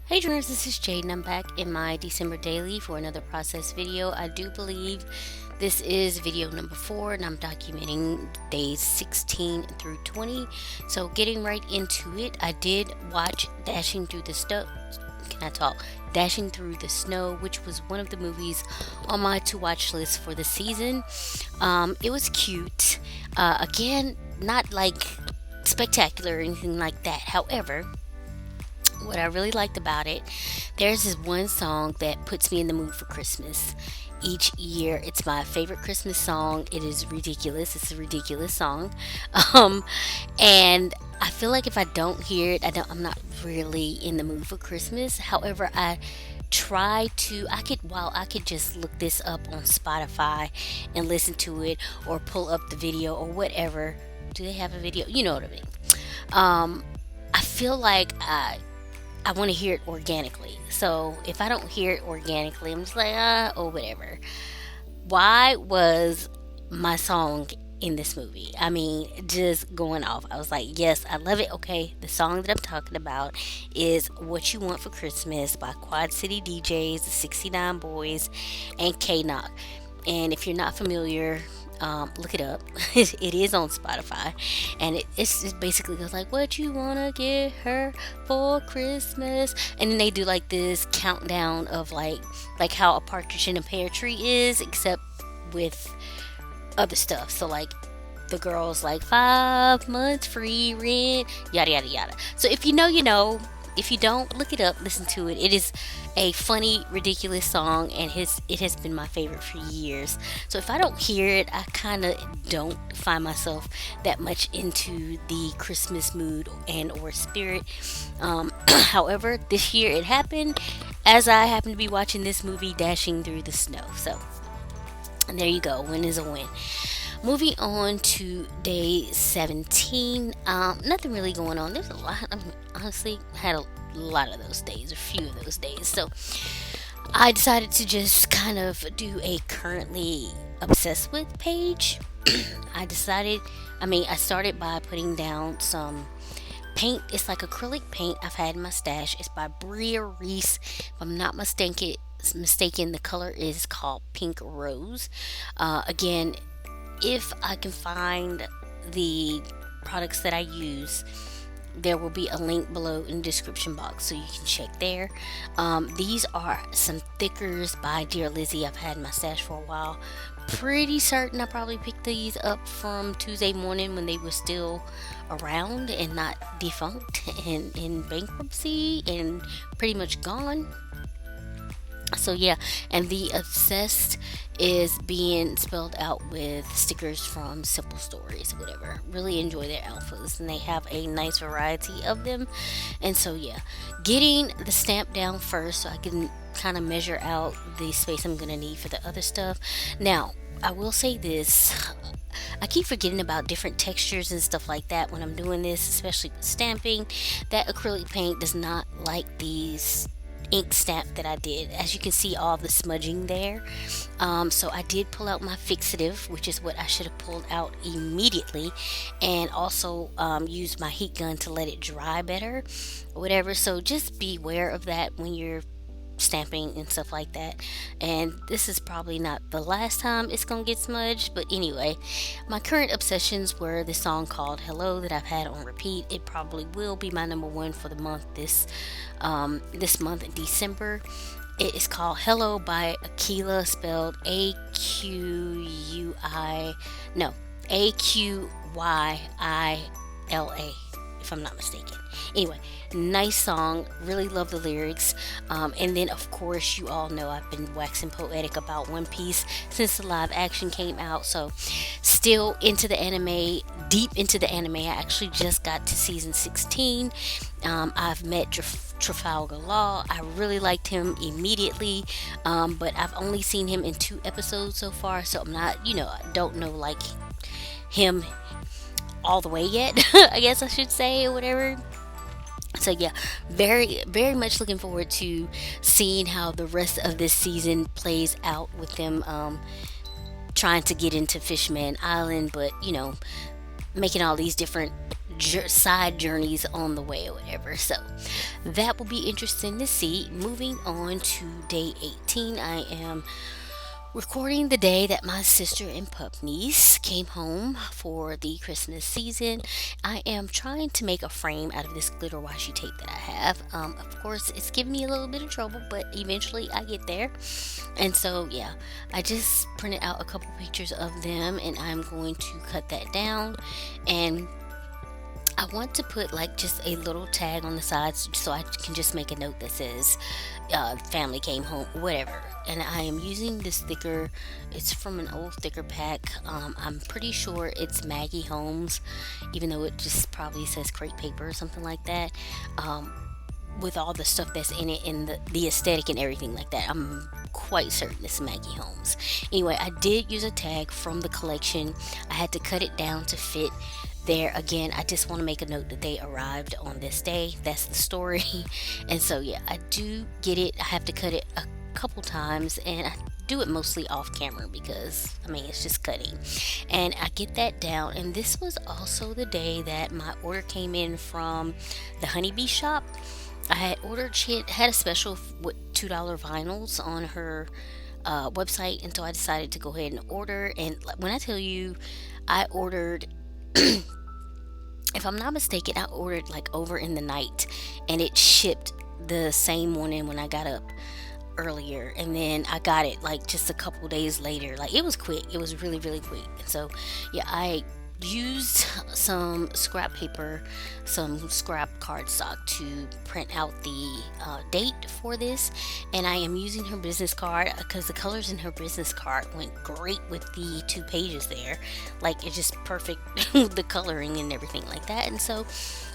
Hey Dreamers, this is Jade and I'm back in my December daily for another process video. I do believe this is video number 4 and I'm documenting days 16 through 20. So getting right into it, I did watch Dashing Through the Snow. Can I talk? Dashing Through the Snow, which was one of the movies on my to watch list for the season. It was cute. Again, not like spectacular or anything like that. However, what I really liked about it, there's this one song that puts me in the mood for Christmas. Each year, it's my favorite Christmas song. It is ridiculous. It's a ridiculous song, um, and I feel like if I don't hear it, I'm not really in the mood for Christmas. However, I try to. I could just look this up on Spotify and listen to it, or pull up the video or whatever. Do they have a video? You know what I mean. Um, I feel like I want to hear it organically. So if I don't hear it organically, I'm just like, oh, whatever. Why was my song in this movie? I mean, just going off. I was like, yes, I love it. Okay, the song that I'm talking about is What You Want for Christmas by Quad City DJs, the 69 Boys, and K Knock. And if you're not familiar, look it up. It is on Spotify, and it basically goes like, "What you wanna get her for Christmas?" And then they do like this countdown of like how a partridge in a pear tree is, except with other stuff. So like the girl's like 5 months free rent, yada yada yada. So if you know, you know. If you don't, look it up, listen to it. It is a funny, ridiculous song, and it has been my favorite for years. So if I don't hear it, I kind of don't find myself that much into the Christmas mood and or spirit. However, this year it happened as I happened to be watching this movie, Dashing Through the Snow. So there you go. Win is a win. Moving on to day 17. Nothing really going on. There's a lot. I mean, honestly, had a lot of those days, a few of those days. So I decided to just kind of do a currently obsessed with page. I started by putting down some paint. It's like acrylic paint I've had in my stash. It's by Bria Reese. If I'm not mistaken, the color is called Pink Rose. Again, if I can find the products that I use, there will be a link below in the description box so you can check there. These are some thickers by Dear Lizzie. I've had in my stash for a while. Pretty certain I probably picked these up from Tuesday morning when they were still around and not defunct and in bankruptcy and pretty much gone. So yeah, and the obsessed is being spelled out with stickers from Simple Stories, whatever. Really enjoy their alphas, and they have a nice variety of them. And so yeah, getting the stamp down first so I can kind of measure out the space I'm gonna need for the other stuff. Now, I will say this. I keep forgetting about different textures and stuff like that when I'm doing this, especially with stamping. That acrylic paint does not like these ink stamp that I did. As you can see, all the smudging there. So I did pull out my fixative, which is what I should have pulled out immediately, and also use my heat gun to let it dry better, or whatever. So just beware of that when you're stamping and stuff like that. And this is probably not the last time it's gonna get smudged, but anyway, my current obsessions were the song called Hello that I've had on repeat. It probably will be my number one for the month this month in December. It is called Hello by Aquila, spelled Aqyila, if I'm not mistaken. Anyway, nice song. Really love the lyrics. And then, of course, you all know I've been waxing poetic about One Piece since the live action came out. So, still into the anime, deep into the anime. I actually just got to season 16. I've met Trafalgar Law. I really liked him immediately, but I've only seen him in 2 episodes so far. So, I'm not, I don't know like him all the way yet. I guess I should say, or whatever. So yeah, very very much looking forward to seeing how the rest of this season plays out with them trying to get into Fishman Island, but making all these different side journeys on the way or whatever. So that will be interesting to see. Moving on to day 18, I am recording the day that my sister and pup niece came home for the Christmas season. I am trying to make a frame out of this glitter washi tape that I have. Of course, it's giving me a little bit of trouble, but eventually I get there. And so, yeah, I just printed out a couple pictures of them, and I'm going to cut that down. And I want to put like just a little tag on the sides so I can just make a note that says family came home, whatever. And I am using this sticker. It's from an old sticker pack. I'm pretty sure it's Maggie Holmes, even though it just probably says crepe paper or something like that. With all the stuff that's in it and the aesthetic and everything like that, I'm quite certain it's Maggie Holmes. Anyway, I did use a tag from the collection. I had to cut it down to fit there. Again, I just want to make a note that they arrived on this day. That's the story. And so, yeah, I do get it. I have to cut it a couple times, and I do it mostly off camera because I mean it's just cutting, and I get that down. And this was also the day that my order came in from the honeybee shop. I had ordered, she had a special with $2 vinyls on her website, and so I decided to go ahead and order. And when I tell you, I ordered if I'm not mistaken, I ordered like over in the night, and it shipped the same morning when I got up earlier, and then I got it like just a couple days later. Like it was quick. It was really, really quick. And so, yeah, I used some scrap paper, some scrap cardstock to print out the date for this, and I am using her business card because the colors in her business card went great with the 2 pages there. Like it's just perfect, the coloring and everything like that. And so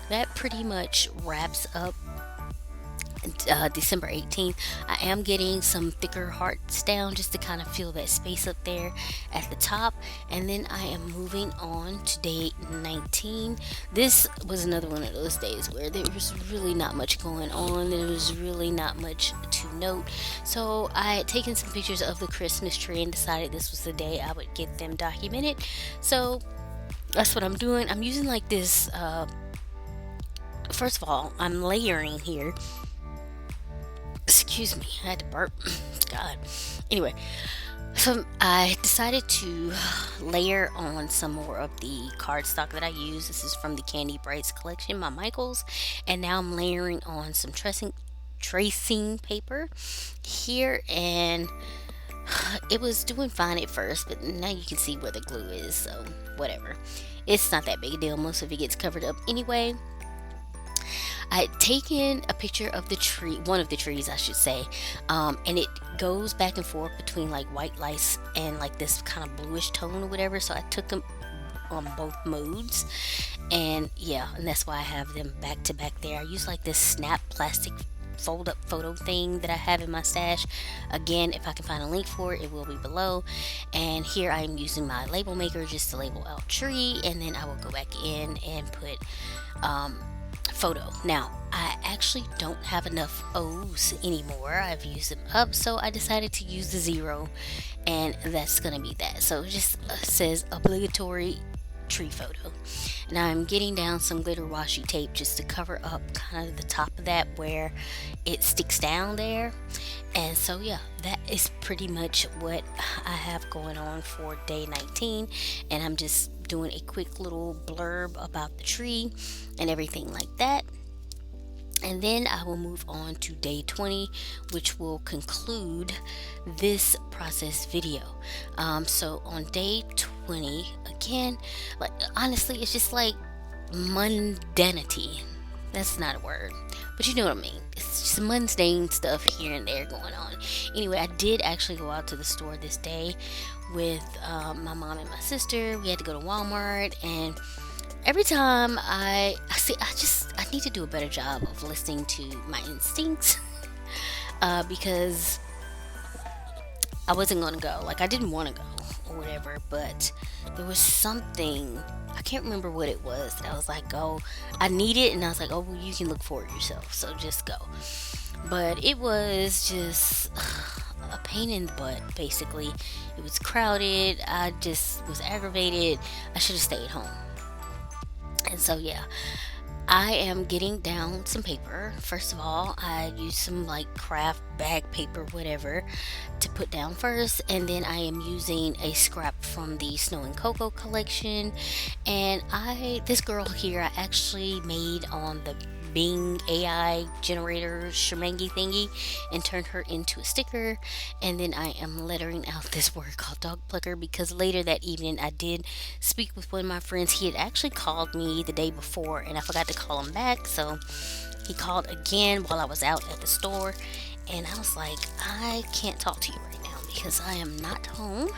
that pretty much wraps up December 18th. I am getting some thicker hearts down just to kind of fill that space up there at the top. And then I am moving on to day 19. This was another one of those days where there was really not much going on. There was really not much to note. So I had taken some pictures of the Christmas tree and decided this was the day I would get them documented. So that's what I'm doing. I'm using like this, first of all, I'm layering here. Excuse me, I had to burp. God. Anyway, so I decided to layer on some more of the cardstock that I use. This is from the Candy Brights collection by Michaels. And now I'm layering on some tracing paper here. And it was doing fine at first, but now you can see where the glue is. So whatever. It's not that big a deal. Most of it gets covered up anyway. I had taken a picture of the tree, one of the trees, I should say, and it goes back and forth between like white lights and like this kind of bluish tone or whatever. So I took them on both modes, and yeah, and that's why I have them back to back there. I use like this snap plastic fold up photo thing that I have in my stash. Again, if I can find a link for it, it will be below. And here I am using my label maker just to label out tree, and then I will go back in and put photo. Now I actually don't have enough O's anymore. I've used them up, so I decided to use the 0, and that's gonna be that. So it just says obligatory tree photo. Now I'm getting down some glitter washi tape just to cover up kind of the top of that where it sticks down there. And so yeah, that is pretty much what I have going on for day 19, and I'm just doing a quick little blurb about the tree and everything like that. And then I will move on to day 20, which will conclude this process video. So on day 20, again, like honestly, it's just like mundanity. That's not a word, but you know what I mean. It's just mundane stuff here and there going on. Anyway, I did actually go out to the store this day with my mom and my sister. We had to go to Walmart, and every time I need to do a better job of listening to my instincts because I wasn't going to go. Like, I didn't want to go or whatever, but there was something, I can't remember what it was, that I was like, oh, I need it, and I was like, oh, well, you can look for it yourself, so just go. But it was just a pain in the butt, basically. It was crowded. I just was aggravated. I should have stayed home. And so yeah, I am getting down some paper. First of all, I use some like craft bag paper, whatever, to put down first, and then I am using a scrap from the Snow and Cocoa collection. And this girl here, I actually made on the Bing AI generator shemangi thingy and turned her into a sticker. And then I am lettering out this word called dog plucker, because later that evening I did speak with one of my friends. He had actually called me the day before and I forgot to call him back. So he called again while I was out at the store. And I was like, I can't talk to you right now because I am not home.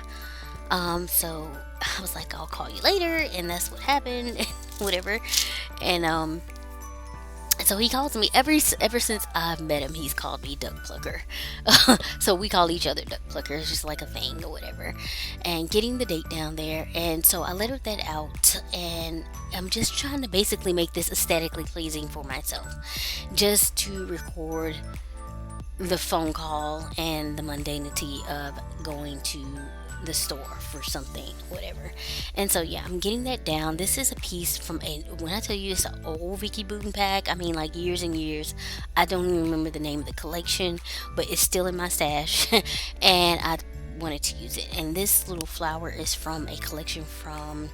So I was like, I'll call you later. And that's what happened, whatever. And so he calls me ever since I've met him. He's called me Duck Plucker. So we call each other Duck Plucker. It's just like a thing or whatever. And getting the date down there, and so I lettered that out, and I'm just trying to basically make this aesthetically pleasing for myself, just to record the phone call and the mundanity of going to the store for something, whatever. And so yeah, I'm getting that down. This is a piece from when I tell you it's an old Vicky Booten pack, I mean like years and years. I don't even remember the name of the collection, but it's still in my stash and I wanted to use it. And this little flower is from a collection from,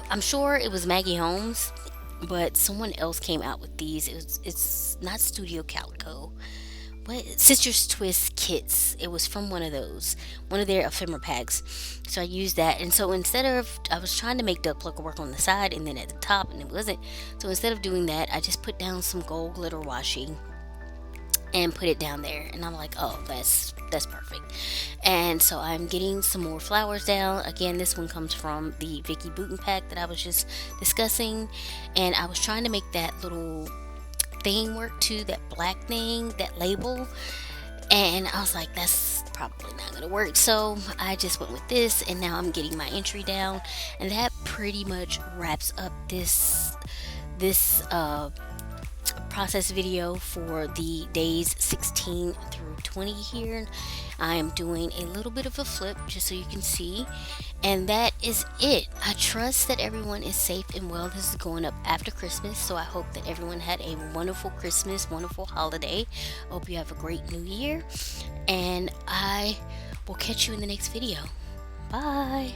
I'm sure it was Maggie Holmes, but someone else came out with these. It's not Studio Calico. What, Sisters Twist kits. It was from one of their ephemera packs. So I used that, and so I was trying to make Duck Plucker work on the side and then at the top, and it wasn't. So instead of doing that, I just put down some gold glitter washi and put it down there, and I'm like, oh, that's perfect. And so I'm getting some more flowers down. Again, this one comes from the Vicky Booten pack that I was just discussing, and I was trying to make that little thing work too, that black thing, that label, and I was like, that's probably not gonna work. So I just went with this, and now I'm getting my entry down, and that pretty much wraps up this process video for the days 16 through 20 here. I am doing a little bit of a flip just so you can see, and that is it. I trust that everyone is safe and well. This is going up after Christmas, so I hope that everyone had a wonderful Christmas, wonderful holiday. Hope you have a great new year, and I will catch you in the next video. Bye.